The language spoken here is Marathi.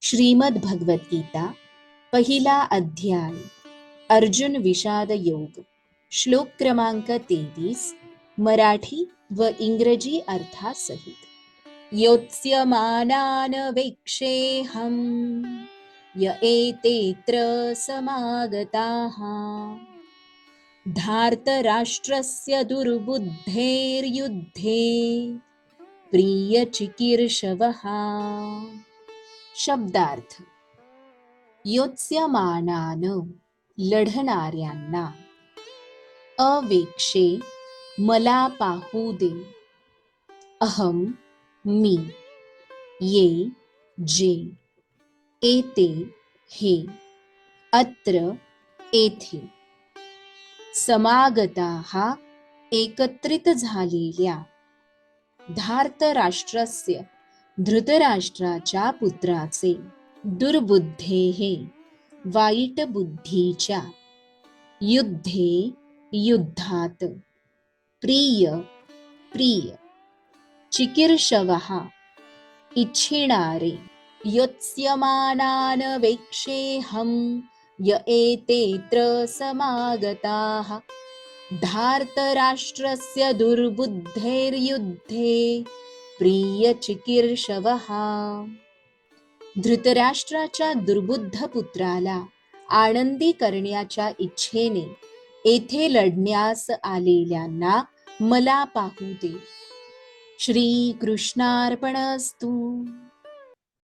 श्रीमद भगवत गीता पहिला अध्याय अर्जुन विषाद योग श्लोक क्रमांक 23 मराठी व इंग्रजी अर्थासहित। योत्स्यमानान वेक्षेहं य एतेऽत्र समागताः धार्तराष्ट्रस्य दुर्बुद्धेर्युद्धे प्रियचिकीर्षवः। शब्दार्थ: योत्स्यमानान लढणाऱ्यांना, अवेक्षे मला पाहू दे, अहम मी, ये जे, एते हे, अत्र येथे, समागताः एकत्रित झालेल्या, धार्तराष्ट्रस्य धृतराष्ट्राच्या पुत्राचे, दुर्बुद्धेः वाईट बुद्धीच्या, युद्धे युद्धात, प्रिय प्रिय, चिकीर्षवः इच्छिणारे, योत्स्यमानान वेक्षेहं य एतेऽत्र समागताः धार्तराष्ट्रस्य दुर्बुद्धेर्युद्धे प्रियचिकीर्षवः। धृतराष्ट्राच्या दुर्बुद्ध पुत्राला आनंदी करण्याच्या इच्छेने येथे लढण्यास आलेल्यांना मला पाहू दे। श्री कृष्णार्पणस्तु।